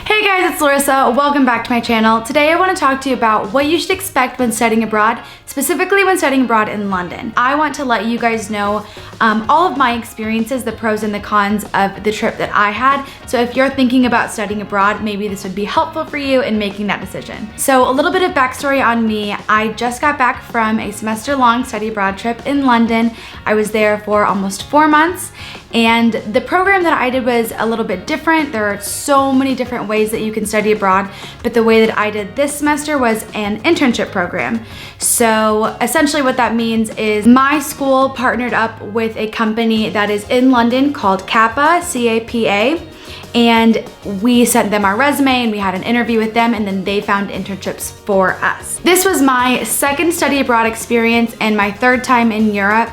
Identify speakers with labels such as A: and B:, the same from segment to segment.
A: Hey guys, it's Larissa. Welcome back to my channel. Today I want to talk to you about what you should expect when studying abroad, specifically when studying abroad in London. I want to let you guys know all of my experiences, the pros and the cons of the trip that I had. So if you're thinking about studying abroad, maybe this would be helpful for you in making that decision. So a little bit of backstory on me. I just got back from a semester-long study abroad trip in London. I was there for almost 4 months, and the program that I did was a little bit different. There are so many different ways that you can study abroad, but the way that I did this semester was an internship program. So essentially what that means is my school partnered up with a company that is in London called CAPA, C-A-P-A, and we sent them our resume and we had an interview with them, and then they found internships for us. This was my second study abroad experience and my third time in Europe.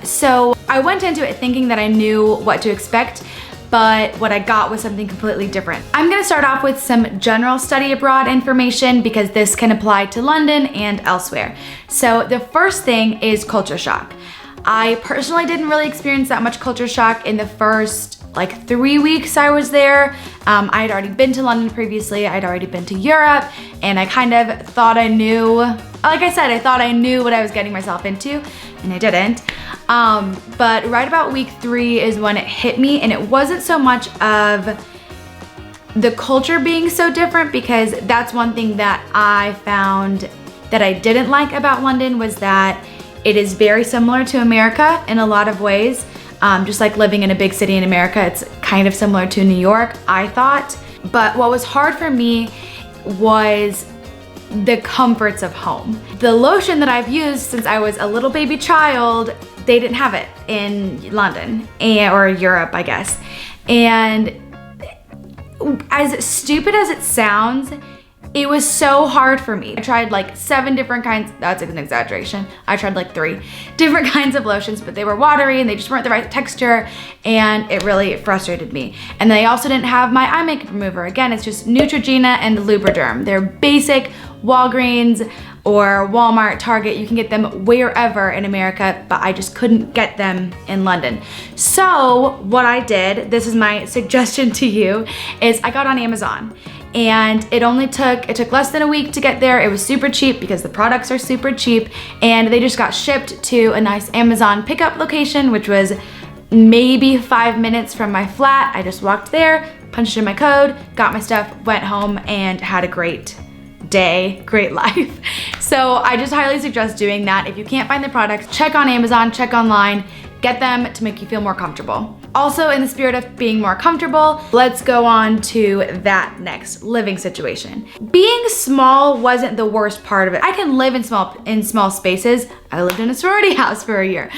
A: So I went into it thinking that I knew what to expect, but what I got was something completely different. I'm gonna start off with some general study abroad information because this can apply to London and elsewhere. So the first thing is culture shock. I personally didn't really experience that much culture shock in the first 3 weeks I was there. I had already been to London previously, I'd already been to Europe, and I kind of thought I knew, like I said, I thought I knew what I was getting myself into, and I didn't. But right about week 3 is when it hit me, and it wasn't so much of the culture being so different, because that's one thing that I found that I didn't like about London, was that it is very similar to America in a lot of ways. Just like living in a big city in America, it's kind of similar to New York, I thought. But what was hard for me was the comforts of home. The lotion that I've used since I was a little baby child, they didn't have it in London, or Europe, I guess. And as stupid as it sounds, it was so hard for me. I tried 7 different kinds, that's an exaggeration. I tried 3 different kinds of lotions, but they were watery and they just weren't the right texture, and it really frustrated me. And they also didn't have my eye makeup remover. Again, it's just Neutrogena and Lubriderm. They're basic Walgreens or Walmart, Target. You can get them wherever in America, but I just couldn't get them in London. So what I did, this is my suggestion to you, is I got on Amazon. And it took less than a week to get there. It was super cheap because the products are super cheap, and they just got shipped to a nice Amazon pickup location, which was maybe 5 minutes from my flat. I just walked there, punched in my code, got my stuff, went home, and had a great day, great life. So I just highly suggest doing that. If you can't find the products, check on Amazon, check online, get them to make you feel more comfortable. Also, in the spirit of being more comfortable, let's go on to that next, living situation. Being small wasn't the worst part of it. I can live in small spaces. I lived in a sorority house for a year.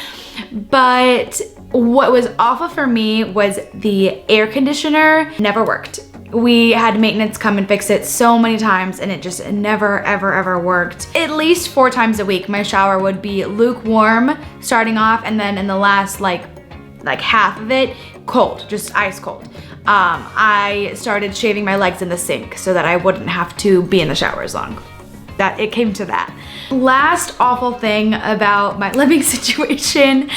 A: But what was awful for me was the air conditioner never worked. We had maintenance come and fix it so many times, and it just never, ever worked. At least 4 times a week, my shower would be lukewarm starting off, and then in the last like half of it, cold, just ice cold. I started shaving my legs in the sink so that I wouldn't have to be in the shower as long. That it came to that. Last awful thing about my living situation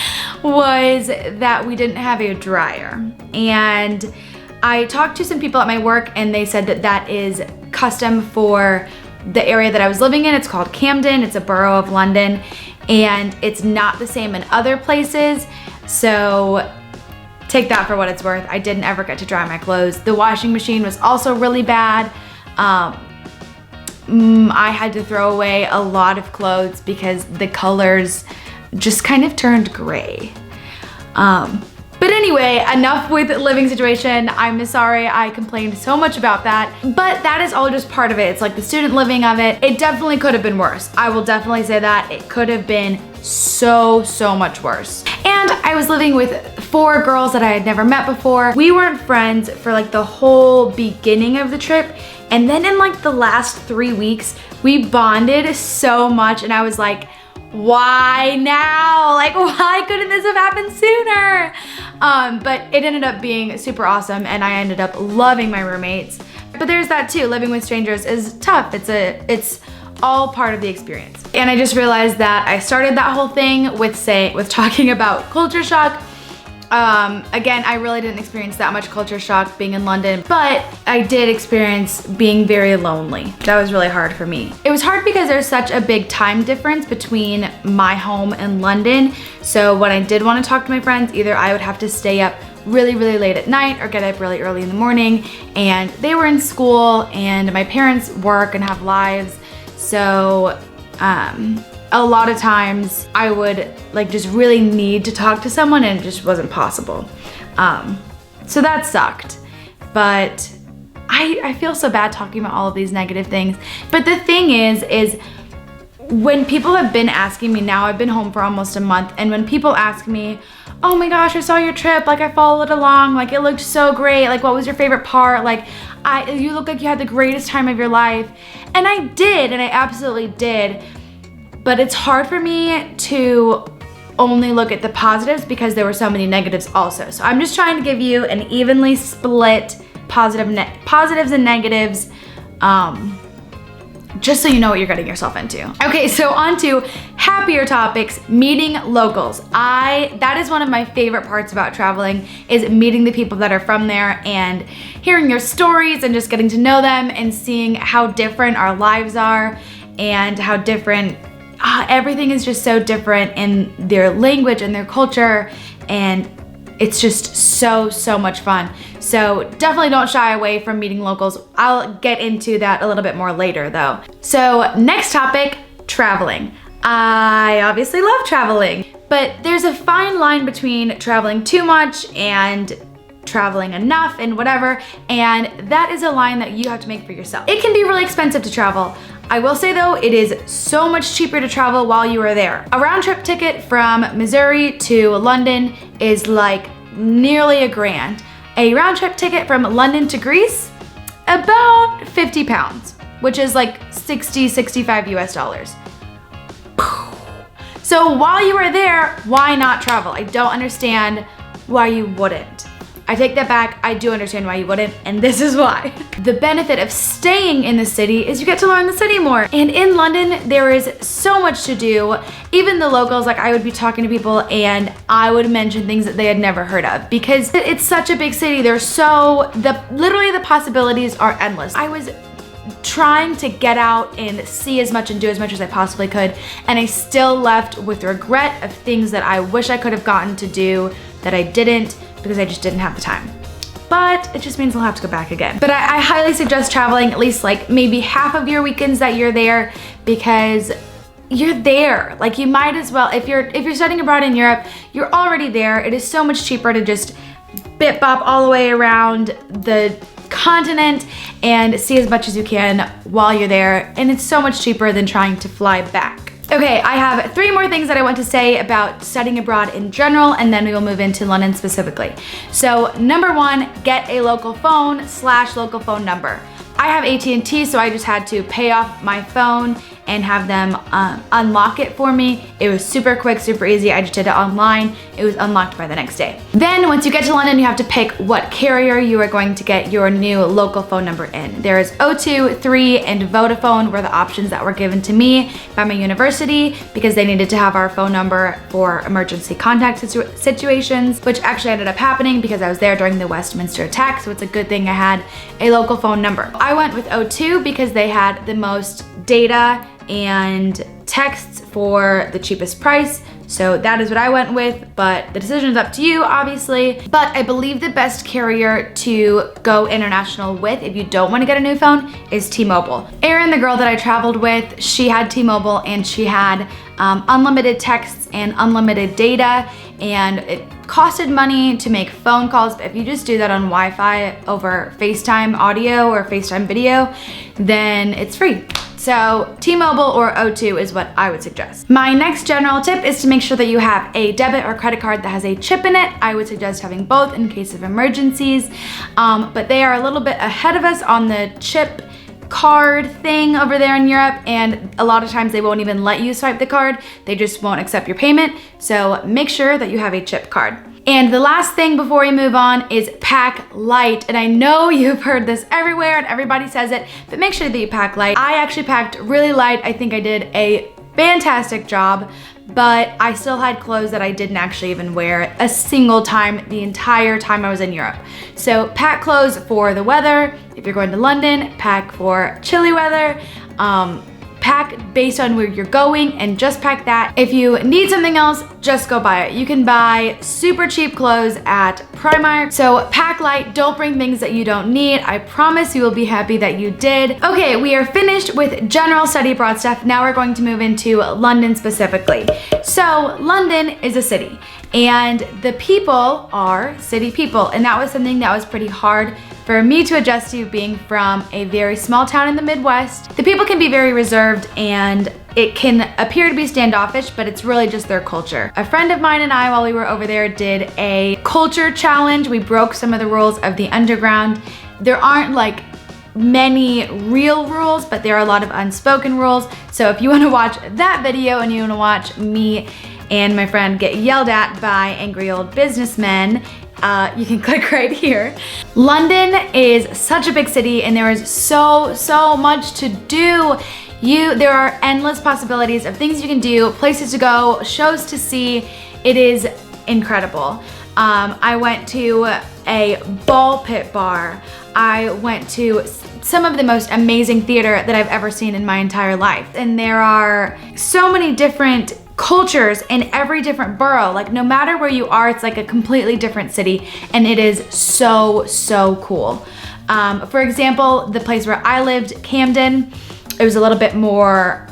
A: was that we didn't have a dryer. And I talked to some people at my work, and they said that that is custom for the area that I was living in. It's called Camden. It's a borough of London, and it's not the same in other places. So take that for what it's worth. I didn't ever get to dry my clothes. The washing machine was also really bad. I had to throw away a lot of clothes because the colors just kind of turned gray. But anyway, enough with living situation. I'm sorry I complained so much about that, but that is all just part of it. It's like the student living of it. It definitely could have been worse. I will definitely say that. It could have been so much worse. And I was living with 4 girls that I had never met before. We weren't friends for the whole beginning of the trip. And then in the last 3 weeks, we bonded so much, and I was like, why now? Why couldn't this have happened sooner? But it ended up being super awesome, and I ended up loving my roommates. But there's that too, living with strangers is tough. It's all part of the experience. And I just realized that I started that whole thing with talking about culture shock, Again, I really didn't experience that much culture shock being in London, but I did experience being very lonely. That was really hard for me. It was hard because there's such a big time difference between my home and London. So when I did want to talk to my friends, either I would have to stay up really late at night or get up really early in the morning, and they were in school and my parents work and have lives. So a lot of times I would like just really need to talk to someone and it just wasn't possible. So that sucked. But I feel so bad talking about all of these negative things. But the thing is when people have been asking me, now I've been home for almost a month, and when people ask me, oh my gosh, I saw your trip, like I followed along, like it looked so great, like what was your favorite part, like you look like you had the greatest time of your life. And I did, and I absolutely did. But it's hard for me to only look at the positives because there were so many negatives also. So I'm just trying to give you an evenly split positives and negatives, just so you know what you're getting yourself into. Okay, so on to happier topics, meeting locals. That is one of my favorite parts about traveling, is meeting the people that are from there and hearing their stories and just getting to know them and seeing how different our lives are and how different everything is just so different in their language and their culture, and it's just so much fun. So definitely don't shy away from meeting locals. I'll get into that a little bit more later though. So next topic, traveling. I obviously love traveling, but there's a fine line between traveling too much and traveling enough and whatever, and that is a line that you have to make for yourself. It can be really expensive to travel. I will say though, it is so much cheaper to travel while you are there. A round trip ticket from Missouri to London is like nearly $1,000. A round trip ticket from London to Greece, about 50 pounds, which is like 65 US dollars. So while you are there, why not travel? I don't understand why you wouldn't. I take that back, I do understand why you wouldn't, and this is why. The benefit of staying in the city is you get to learn the city more. And in London, there is so much to do. Even the locals, like I would be talking to people and I would mention things that they had never heard of because it's such a big city. Literally the possibilities are endless. I was trying to get out and see as much and do as much as I possibly could, and I still left with regret of things that I wish I could have gotten to do that I didn't, because I just didn't have the time. But it just means I'll have to go back again. But I highly suggest traveling at least like maybe half of your weekends that you're there, because you're there. Like you might as well, if you're studying abroad in Europe, you're already there. It is so much cheaper to just bip bop all the way around the continent and see as much as you can while you're there. And it's so much cheaper than trying to fly back. Okay, I have 3 more things that I want to say about studying abroad in general, and then we will move into London specifically. So number 1, get a local phone / local phone number. I have AT&T, so I just had to pay off my phone and have them unlock it for me. It was super quick, super easy. I just did it online. It was unlocked by the next day. Then once you get to London, you have to pick what carrier you are going to get your new local phone number in. There is O2, 3, and Vodafone were the options that were given to me by my university because they needed to have our phone number for emergency contact situations, which actually ended up happening because I was there during the Westminster attack, so it's a good thing I had a local phone number. I went with O2 because they had the most data and texts for the cheapest price. So that is what I went with, but the decision is up to you, obviously. But I believe the best carrier to go international with if you don't want to get a new phone is T-Mobile. Erin, the girl that I traveled with, she had T-Mobile and she had unlimited texts and unlimited data, and it costed money to make phone calls, but if you just do that on Wi-Fi over FaceTime audio or FaceTime video, then it's free. So T-Mobile or O2 is what I would suggest. My next general tip is to make sure that you have a debit or credit card that has a chip in it. I would suggest having both in case of emergencies, but they are a little bit ahead of us on the chip card thing over there in Europe, and a lot of times they won't even let you swipe the card. They just won't accept your payment. So make sure that you have a chip card. And the last thing before we move on is pack light. And I know you've heard this everywhere and everybody says it, but make sure that you pack light. I actually packed really light. I think I did a fantastic job, but I still had clothes that I didn't actually even wear a single time the entire time I was in Europe. So pack clothes for the weather. If you're going to London, pack for chilly weather. Pack based on where you're going and just pack that. If you need something else, just go buy it. You can buy super cheap clothes at Primark. So pack light, don't bring things that you don't need. I promise you will be happy that you did. Okay, we are finished with general study abroad stuff. Now we're going to move into London specifically. So London is a city and the people are city people. And that was something that was pretty hard for me to adjust to, being from a very small town in the Midwest. The people can be very reserved and it can appear to be standoffish, but it's really just their culture. A friend of mine and I, while we were over there, did a culture challenge. We broke some of the rules of the underground. There aren't like many real rules, but there are a lot of unspoken rules. So if you want to watch that video and you want to watch me and my friend get yelled at by angry old businessmen, you can click right here. London is such a big city and there is so much to do. There are endless possibilities of things you can do, places to go, shows to see. It is incredible. I went to a ball pit bar. I went to some of the most amazing theater that I've ever seen in my entire life. And there are so many different cultures in every different borough. Like no matter where you are, it's like a completely different city and it is so cool. For example, the place where I lived, Camden, it was a little bit more,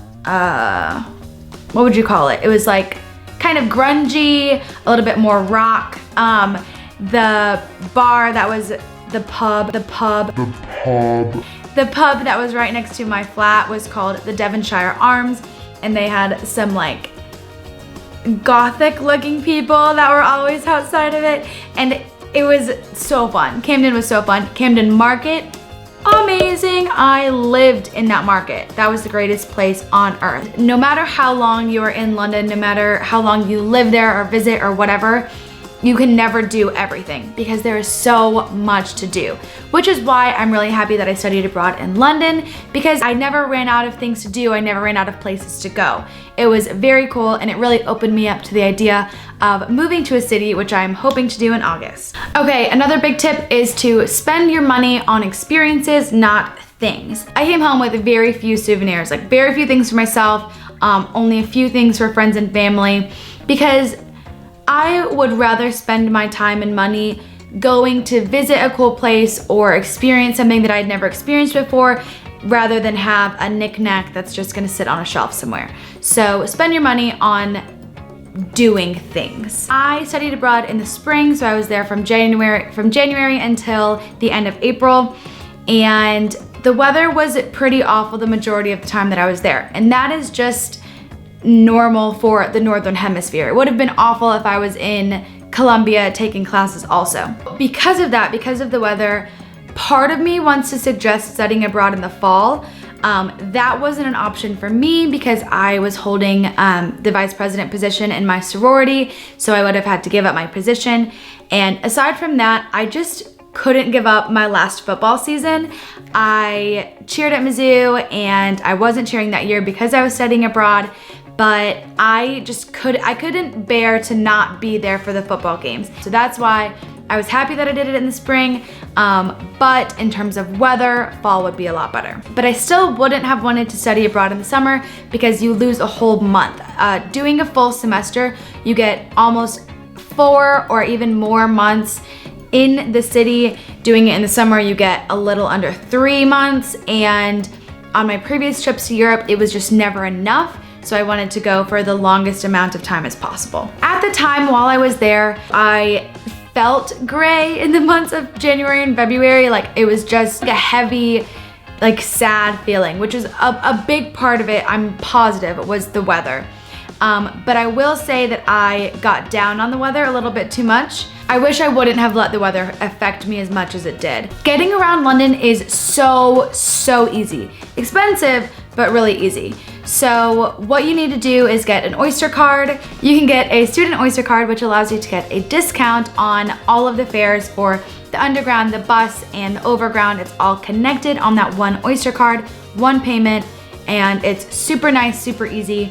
A: what would you call it? It was like kind of grungy, a little bit more rock. The bar that was the pub that was right next to my flat was called the Devonshire Arms, and they had some like gothic looking people that were always outside of it, and it was so fun. Camden was so fun. Camden Market, amazing. I lived in that market. That was the greatest place on earth. No matter how long you are in London, no matter how long you live there or visit or whatever, you can never do everything because there is so much to do, which is why I'm really happy that I studied abroad in London, because I never ran out of things to do. I never ran out of places to go. It was very cool and it really opened me up to the idea of moving to a city, which I'm hoping to do in August. Okay, another big tip is to spend your money on experiences, not things. I came home with very few souvenirs, like very few things for myself, only a few things for friends and family, because I would rather spend my time and money going to visit a cool place or experience something that I'd never experienced before, rather than have a knick-knack that's just gonna sit on a shelf somewhere. So spend your money on doing things. I studied abroad in the spring, so I was there from January until the end of April, and the weather was pretty awful the majority of the time that I was there, and that is just normal for the Northern Hemisphere. It would have been awful if I was in Colombia taking classes also. Because of that, because of the weather, part of me wants to suggest studying abroad in the fall. That wasn't an option for me because I was holding the vice president position in my sorority, so I would have had to give up my position. And aside from that, I just couldn't give up my last football season. I cheered at Mizzou and I wasn't cheering that year because I was studying abroad, but I couldn't bear to not be there for the football games. So that's why I was happy that I did it in the spring, but in terms of weather, fall would be a lot better. But I still wouldn't have wanted to study abroad in the summer because you lose a whole month. Doing a full semester, you get almost 4 or even more months in the city. Doing it in the summer, you get a little under 3 months, and on my previous trips to Europe, it was just never enough. So I wanted to go for the longest amount of time as possible. At the time while I was there, I felt gray in the months of January and February. Like it was just a heavy, like sad feeling, which is a big part of it, I'm positive, was the weather. But I will say that I got down on the weather a little bit too much. I wish I wouldn't have let the weather affect me as much as it did. Getting around London is so easy. Expensive, but really easy. So what you need to do is get an Oyster card. You can get a student Oyster card, which allows you to get a discount on all of the fares for the underground, the bus, and the overground. It's all connected on that one Oyster card, one payment, and it's super nice, super easy.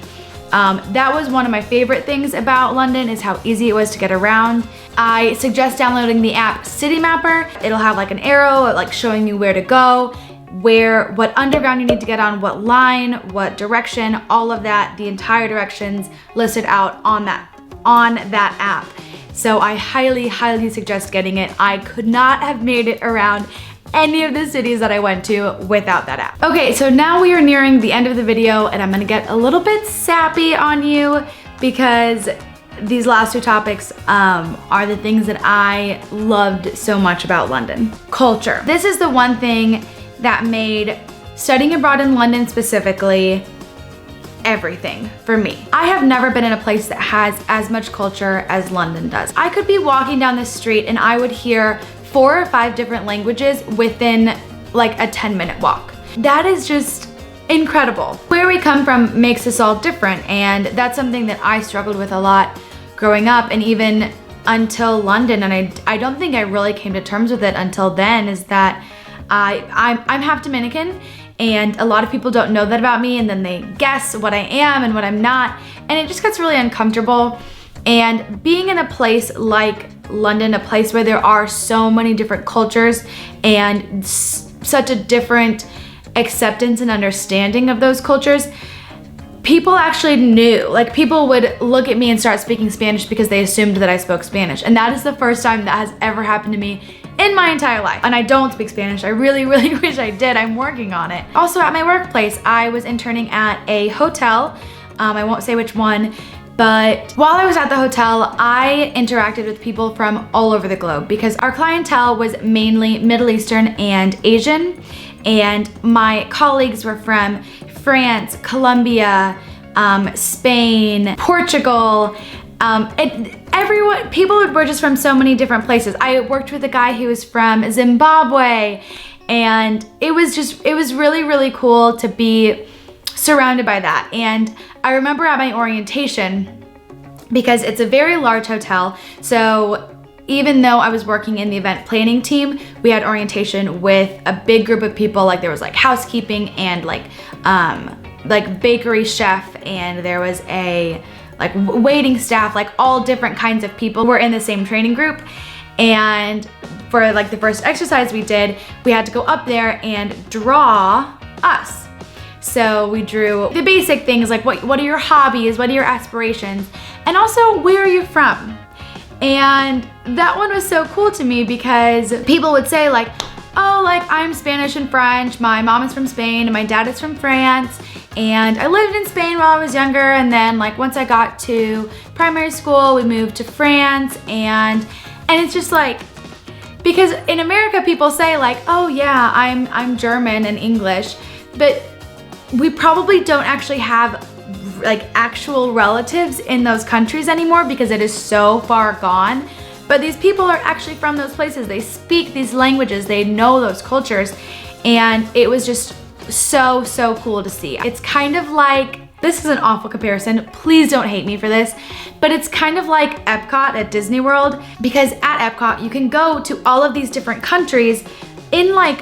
A: That was one of my favorite things about London, is how easy it was to get around. I suggest downloading the app Citymapper. It'll have like an arrow like showing you where to go, what underground you need to get on, what line, what direction, all of that, the entire directions listed out on that app. So I highly, highly suggest getting it. I could not have made it around any of the cities that I went to without that app. Okay, so now we are nearing the end of the video, and I'm gonna get a little bit sappy on you because these last two topics are the things that I loved so much about London. Culture. This is the one thing that made studying abroad in London specifically everything for me. I have never been in a place that has as much culture as London does. I could be walking down the street and I would hear 4 or 5 different languages within like a 10-minute walk. That is just incredible. Where we come from makes us all different, and that's something that I struggled with a lot growing up, and even until London, and I don't think I really came to terms with it until then, is that I'm half Dominican, and a lot of people don't know that about me, and then they guess what I am and what I'm not, and it just gets really uncomfortable. And being in a place like London, a place where there are so many different cultures and such a different acceptance and understanding of those cultures, people actually knew. Like, people would look at me and start speaking Spanish because they assumed that I spoke Spanish. And that is the first time that has ever happened to me in my entire life. And I don't speak Spanish. I really, really wish I did. I'm working on it. Also, at my workplace, I was interning at a hotel. I won't say which one, but while I was at the hotel, I interacted with people from all over the globe because our clientele was mainly Middle Eastern and Asian, and my colleagues were from France, Colombia, Spain, Portugal. People were just from so many different places. I worked with a guy who was from Zimbabwe, and it was really, really cool to be surrounded by that. And I remember at my orientation, because it's a very large hotel, so even though I was working in the event planning team, we had orientation with a big group of people. Like, there was like housekeeping and like bakery chef, and there was a like waiting staff, like all different kinds of people were in the same training group. And for like the first exercise we did, we had to go up there and draw us. So we drew the basic things like what are your hobbies, what are your aspirations, and also where are you from? And that one was so cool to me because people would say like, oh, like I'm Spanish and French, my mom is from Spain and my dad is from France, and I lived in Spain while I was younger, and then like once I got to primary school, we moved to France, and it's just like, because in America people say like, oh yeah, I'm German and English, but we probably don't actually have like actual relatives in those countries anymore because it is so far gone. But these people are actually from those places. They speak these languages, they know those cultures, and it was just so, so cool to see. It's kind of like, this is an awful comparison, please don't hate me for this, but it's kind of like Epcot at Disney World, because at Epcot you can go to all of these different countries in like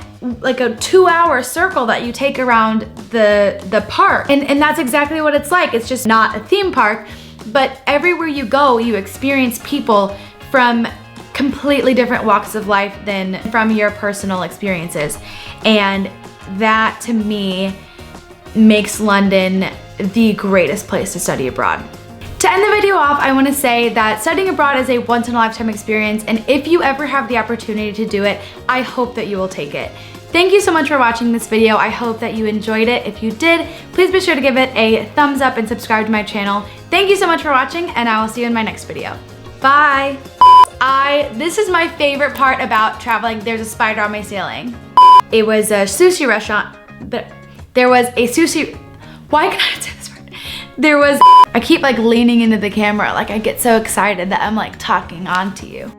A: a 2-hour circle that you take around the park. And that's exactly what it's like. It's just not a theme park, but everywhere you go, you experience people from completely different walks of life than from your personal experiences. And that to me makes London the greatest place to study abroad. To end the video off, I want to say that studying abroad is a once-in-a-lifetime experience, and if you ever have the opportunity to do it, I hope that you will take it. Thank you so much for watching this video. I hope that you enjoyed it. If you did, please be sure to give it a thumbs up and subscribe to my channel. Thank you so much for watching, and I will see you in my next video. Bye! This is my favorite part about traveling. There's a spider on my ceiling. It was a sushi restaurant, but there was a sushi, why can I say this word? There was, I keep like leaning into the camera, like I get so excited that I'm like talking onto you.